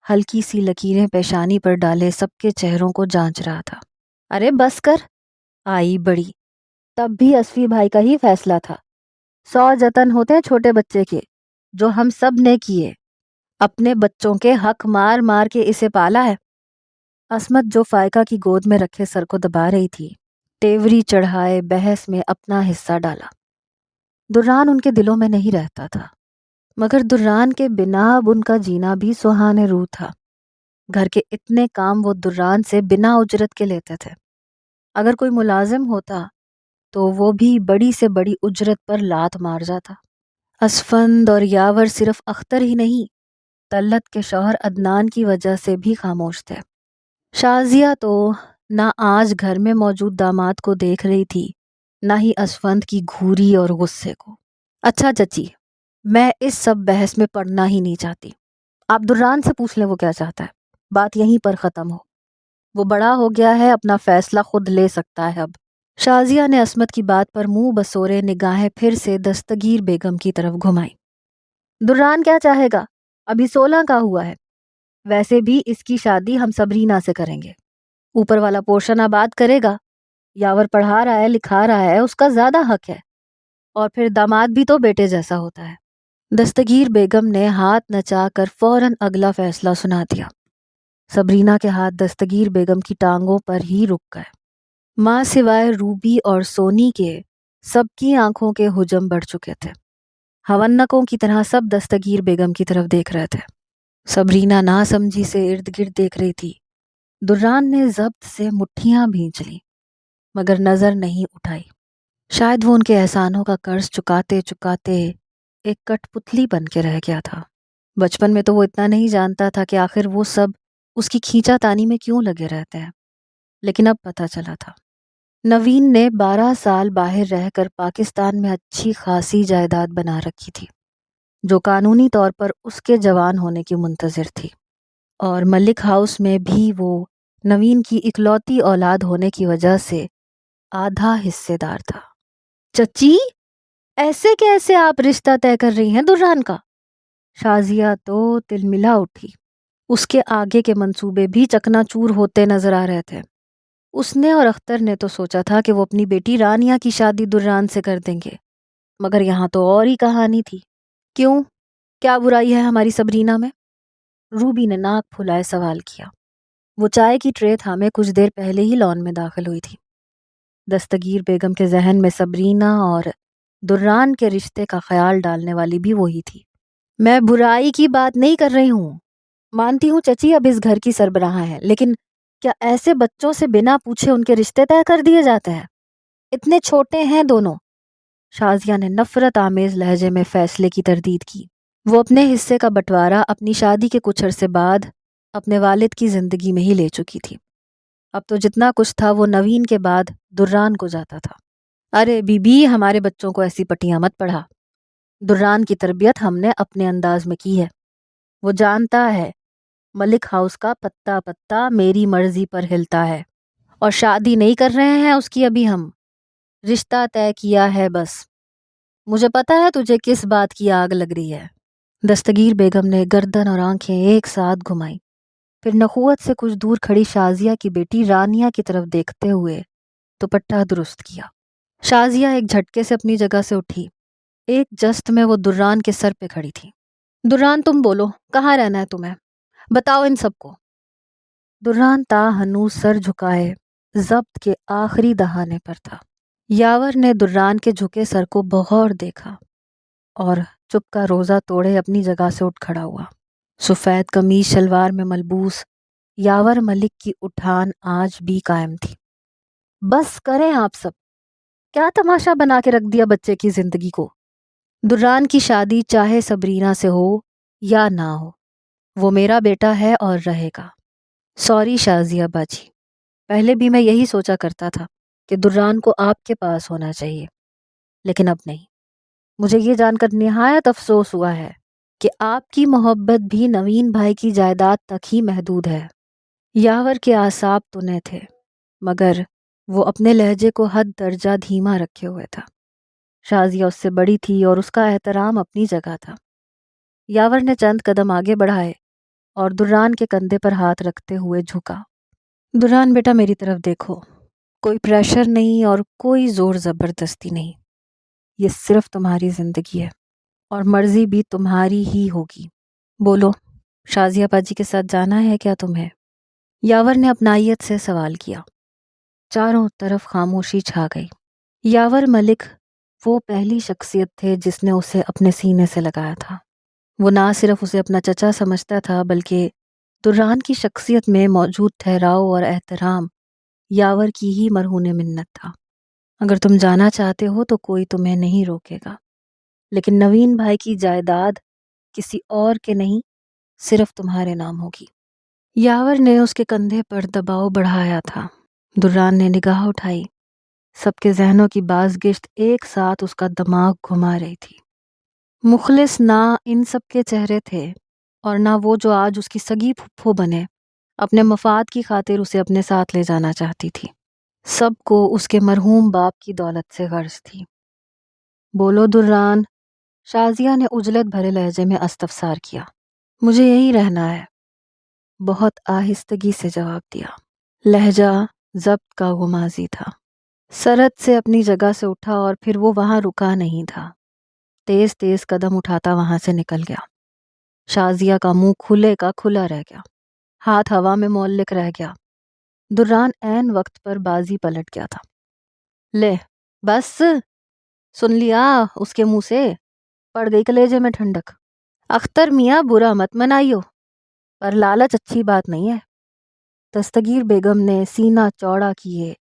ہلکی سی لکیریں پیشانی پر ڈالے سب کے چہروں کو جانچ رہا تھا۔ ارے بس کر، آئی بڑی۔ تب بھی اسفی بھائی کا ہی فیصلہ تھا۔ 100 جتن ہوتے ہیں چھوٹے بچے کے، جو ہم سب نے کیے، اپنے بچوں کے حق مار مار کے اسے پالا ہے۔ عصمت جو فائقہ کی گود میں رکھے سر کو دبا رہی تھی، تیوری چڑھائے بحث میں اپنا حصہ ڈالا۔ دران ان کے دلوں میں نہیں رہتا تھا، مگر دران کے بنا اب ان کا جینا بھی سہانے روح تھا۔ گھر کے اتنے کام وہ دران سے بنا اجرت کے لیتے تھے۔ اگر کوئی ملازم ہوتا تو وہ بھی بڑی سے بڑی اجرت پر لات مار جاتا۔ اسفند اور یاور صرف اختر ہی نہیں، طلت کے شوہر عدنان کی وجہ سے بھی خاموش تھے۔ شازیہ تو نہ آج گھر میں موجود داماد کو دیکھ رہی تھی، نہ ہی اسفند کی گھوری اور غصے کو۔ اچھا چچی، میں اس سب بحث میں پڑنا ہی نہیں چاہتی، آپ دران سے پوچھ لیں وہ کیا چاہتا ہے۔ بات یہیں پر ختم ہو۔ وہ بڑا ہو گیا ہے، اپنا فیصلہ خود لے سکتا ہے اب۔ شازیہ نے عصمت کی بات پر منہ بسورے نگاہیں پھر سے دستگیر بیگم کی طرف گھمائی۔ دران کیا چاہے گا؟ ابھی 16 کا ہوا ہے۔ ویسے بھی اس کی شادی ہم صبرینا سے کریں گے۔ اوپر والا پورشن آباد کرے گا۔ یاور پڑھا رہا ہے، لکھا رہا ہے، اس کا زیادہ حق ہے۔ اور پھر داماد بھی تو بیٹے جیسا ہوتا ہے۔ دستگیر بیگم نے ہاتھ نچا کر فوراً اگلا فیصلہ سنا دیا۔ صبرینا کے ہاتھ دستگیر بیگم کی ٹانگوں پر ہی رک گئے۔ ماں سوائے روبی اور سونی کے سب کی آنکھوں کے حجم بڑھ چکے تھے۔ ہونکوں کی طرح سب دستگیر بیگم کی طرف دیکھ رہے تھے۔ صبرینا ناسمجھی سے ارد گرد دیکھ رہی تھی۔ دران نے ضبط سے مٹھیاں بھینچ لی مگر نظر نہیں اٹھائی۔ شاید وہ ان کے احسانوں کا قرض چکاتے چکاتے ایک کٹ پتلی بن کے رہ گیا تھا۔ بچپن میں تو وہ اتنا نہیں جانتا تھا کہ آخر وہ سب اس کی کھینچا تانی میں کیوں لگے رہتے ہیں، لیکن اب پتہ چلا تھا۔ نوین نے 12 سال باہر رہ کر پاکستان میں اچھی خاصی جائیداد بنا رکھی تھی جو قانونی طور پر اس کے جوان ہونے کی منتظر تھی، اور ملک ہاؤس میں بھی وہ نوین کی اکلوتی اولاد ہونے کی وجہ سے آدھا حصے دار تھا۔ چچی، ایسے کیسے آپ رشتہ طے کر رہی ہیں دران کا؟ شازیہ تو تلملا اٹھی۔ اس کے آگے کے منصوبے بھی چکنا چور ہوتے نظر آ رہے تھے۔ اس نے اور اختر نے تو سوچا تھا کہ وہ اپنی بیٹی رانیہ کی شادی دران سے کر دیں گے، مگر یہاں تو اور ہی کہانی تھی۔ کیوں؟ کیا برائی ہے ہماری صبرینا میں؟ روبی نے ناک پھلائے سوال کیا۔ وہ چائے کی ٹرے تھامے کچھ دیر پہلے ہی لان میں داخل ہوئی تھی۔ دستگیر بیگم کے ذہن میں صبرینا اور دران کے رشتے کا خیال ڈالنے والی بھی وہی تھی۔ میں برائی کی بات نہیں کر رہی ہوں۔ مانتی ہوں چچی اب اس گھر کی سربراہ ہیں، لیکن کیا ایسے بچوں سے بنا پوچھے ان کے رشتے طے کر دیے جاتے ہیں؟ اتنے چھوٹے ہیں دونوں۔ شازیہ نے نفرت آمیز لہجے میں فیصلے کی تردید کی۔ وہ اپنے حصے کا بٹوارا اپنی شادی کے کچھ عرصے بعد اپنے والد کی زندگی میں ہی لے چکی تھی۔ اب تو جتنا کچھ تھا وہ نوین کے بعد دران کو جاتا تھا۔ ارے بی بی، ہمارے بچوں کو ایسی پٹیاں مت پڑھا۔ دران کی تربیت ہم نے اپنے انداز میں کی ہے۔ وہ جانتا ہے ملک ہاؤس کا پتا پتا میری مرضی پر ہلتا ہے، اور شادی نہیں کر رہے ہیں اس کی ابھی ہم۔ رشتہ طے کیا ہے بس۔ مجھے پتا ہے تجھے کس بات کی آگ لگ رہی ہے۔ دستگیر بیگم نے گردن اور آنکھیں ایک ساتھ گھمائی، پھر نخوت سے کچھ دور کھڑی شازیہ کی بیٹی رانیہ کی طرف دیکھتے ہوئے دوپٹہ درست کیا۔ شازیہ ایک جھٹکے سے اپنی جگہ سے اٹھی۔ ایک جست میں وہ دران کے سر پہ کھڑی تھی۔ دران تم بولو، کہاں رہنا ہے تمہیں؟ بتاؤ ان سب کو۔ دران تا ہنوز سر جھکائے ضبط کے آخری دہانے پر تھا۔ یاور نے دران کے جھکے سر کو بغور دیکھا اور چپ کا روزہ توڑے اپنی جگہ سے اٹھ کھڑا ہوا۔ سفید قمیض شلوار میں ملبوس یاور ملک کی اٹھان آج بھی قائم تھی۔ بس کریں آپ سب، کیا تماشا بنا کے رکھ دیا بچے کی زندگی کو؟ دران کی شادی چاہے صبرینا سے ہو یا نہ ہو، وہ میرا بیٹا ہے اور رہے گا۔ سوری شازیہ باجی، پہلے بھی میں یہی سوچا کرتا تھا کہ دران کو آپ کے پاس ہونا چاہیے، لیکن اب نہیں۔ مجھے یہ جان کر نہایت افسوس ہوا ہے کہ آپ کی محبت بھی نوین بھائی کی جائیداد تک ہی محدود ہے۔ یاور کے اعصاب تنے تھے، مگر وہ اپنے لہجے کو حد درجہ دھیما رکھے ہوئے تھا۔ شازیہ اس سے بڑی تھی اور اس کا احترام اپنی جگہ تھا۔ یاور نے چند قدم آگے بڑھائے اور دران کے کندھے پر ہاتھ رکھتے ہوئے جھکا۔ دران بیٹا میری طرف دیکھو، کوئی پریشر نہیں اور کوئی زور زبردستی نہیں۔ یہ صرف تمہاری زندگی ہے اور مرضی بھی تمہاری ہی ہوگی۔ بولو، شازیہ باجی کے ساتھ جانا ہے کیا تمہیں؟ یاور نے اپنائیت سے سوال کیا۔ چاروں طرف خاموشی چھا گئی۔ یاور ملک وہ پہلی شخصیت تھے جس نے اسے اپنے سینے سے لگایا تھا۔ وہ نہ صرف اسے اپنا چچا سمجھتا تھا بلکہ دران کی شخصیت میں موجود ٹھہراؤ اور احترام یاور کی ہی مرہون منت تھا۔ اگر تم جانا چاہتے ہو تو کوئی تمہیں نہیں روکے گا، لیکن نوین بھائی کی جائیداد کسی اور کے نہیں، صرف تمہارے نام ہوگی۔ یاور نے اس کے کندھے پر دباؤ بڑھایا تھا۔ دران نے نگاہ اٹھائی۔ سب کے ذہنوں کی بازگشت ایک ساتھ اس کا دماغ گھما رہی تھی۔ مخلص نہ ان سب کے چہرے تھے اور نہ وہ جو آج اس کی سگی پھپھو بنے۔ اپنے مفاد کی خاطر اسے اپنے ساتھ لے جانا چاہتی تھی۔ سب کو اس کے مرحوم باپ کی دولت سے غرض تھی۔ بولو دران، شازیہ نے اجلت بھرے لہجے میں استفسار کیا۔ مجھے یہیں رہنا ہے، بہت آہستگی سے جواب دیا۔ لہجہ ضبط کا غمازی تھا۔ سرد سے اپنی جگہ سے اٹھا اور پھر وہ وہاں رکا نہیں تھا، تیز تیز قدم اٹھاتا وہاں سے نکل گیا۔ شازیہ کا منہ کھلے کا کھلا رہ گیا، ہاتھ ہوا میں معلق رہ گیا۔ دران عین وقت پر بازی پلٹ گیا تھا۔ لے بس، سن لیا اس کے منہ سے، پڑ گئی کلیجے میں ٹھنڈک۔ اختر میاں برا مت منائیو، پر لالچ اچھی بات نہیں ہے۔ دستگیر بیگم نے سینہ چوڑا کیے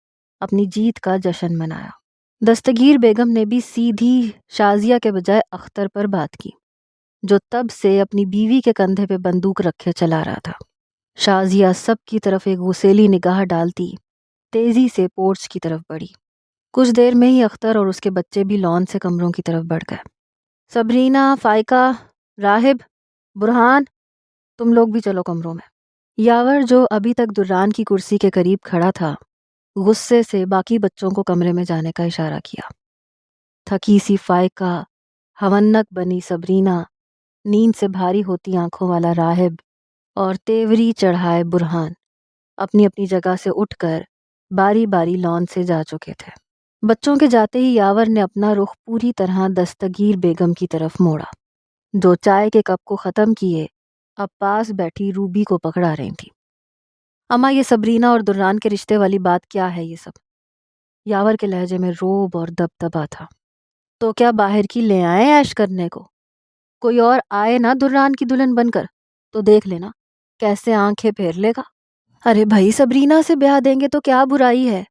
اپنی جیت کا جشن منایا۔ دستگیر بیگم نے بھی سیدھی شازیہ کے بجائے اختر پر بات کی، جو تب سے اپنی بیوی کے کندھے پہ بندوق رکھے چلا رہا تھا۔ شازیہ سب کی طرف ایک غسیلی نگاہ ڈالتی تیزی سے پورچ کی طرف بڑھی۔ کچھ دیر میں ہی اختر اور اس کے بچے بھی لان سے کمروں کی طرف بڑھ گئے۔ صبرینہ، فائقہ، راہب، برہان، تم لوگ بھی چلو کمروں میں۔ یاور جو ابھی تک دران کی کرسی کے قریب کھڑا تھا، غصے سے باقی بچوں کو کمرے میں جانے کا اشارہ کیا۔ تھکی سی فائقہ، ہونک بنی صبرینہ، نیند سے بھاری ہوتی آنکھوں والا راہب اور تیوری چڑھائے برہان اپنی اپنی جگہ سے اٹھ کر باری باری لان سے جا چکے تھے۔ بچوں کے جاتے ہی یاور نے اپنا رخ پوری طرح دستگیر بیگم کی طرف موڑا، جو چائے کے کپ کو ختم کیے اب پاس بیٹھی روبی کو پکڑا رہی تھی۔ اماں، یہ صبرینہ اور دران کے رشتے والی بات کیا ہے یہ سب؟ یاور کے لہجے میں روب اور دبدبا تھا۔ تو کیا باہر کی لے آئے عیش کرنے کو؟ کوئی اور آئے نا دران کی دلہن بن کر تو دیکھ لینا کیسے آنکھیں پھیر لے گا۔ ارے بھائی، صبرینہ سے بیاہ دیں گے تو کیا برائی ہے؟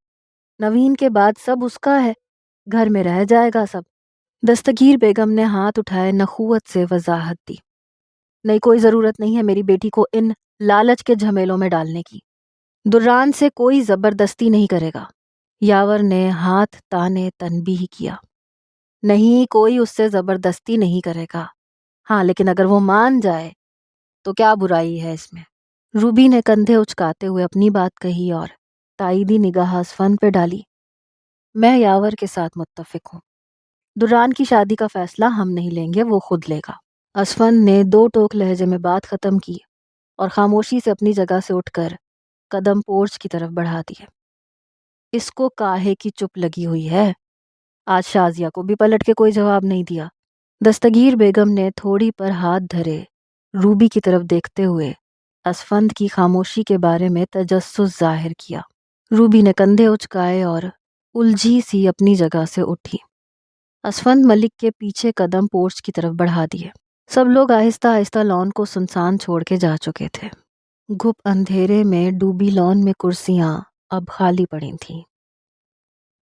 نوین کے بعد سب اس کا ہے، گھر میں رہ جائے گا سب۔ دستگیر بیگم نے ہاتھ اٹھائے نخوت سے وضاحت دی۔ نہیں، کوئی ضرورت نہیں ہے میری بیٹی کو ان لالچ کے جھمیلوں میں ڈالنے کی۔ دران سے کوئی زبردستی نہیں کرے گا۔ یاور نے ہاتھ تانے تنبیہ کیا۔ نہیں، کوئی اس سے زبردستی نہیں کرے گا، ہاں لیکن اگر وہ مان جائے تو کیا برائی ہے اس میں؟ روبی نے کندھے اچکاتے ہوئے اپنی بات کہی اور تائیدی نگاہ اسفند پہ ڈالی۔ میں یاور کے ساتھ متفق ہوں، دران کی شادی کا فیصلہ ہم نہیں لیں گے، وہ خود لے گا۔ اسفند نے دو ٹوک لہجے میں بات ختم کی اور خاموشی سے اپنی جگہ سے اٹھ کر قدم پورچ کی طرف بڑھا دیے۔ اس کو کاہے کی چپ لگی ہوئی ہے؟ آج شازیہ کو بھی پلٹ کے کوئی جواب نہیں دیا۔ دستگیر بیگم نے تھوڑی پر ہاتھ دھرے روبی کی طرف دیکھتے ہوئے اسفند کی خاموشی کے بارے میں تجسس ظاہر کیا۔ روبی نے کندھے اچکائے اور الجھی سی اپنی جگہ سے اٹھی۔ اسفند ملک کے پیچھے قدم پورچ کی طرف بڑھا دیے۔ سب لوگ آہستہ آہستہ لان کو سنسان چھوڑ کے جا چکے تھے۔ گھپ اندھیرے میں ڈوبی لان میں کرسیاں اب خالی پڑی تھیں۔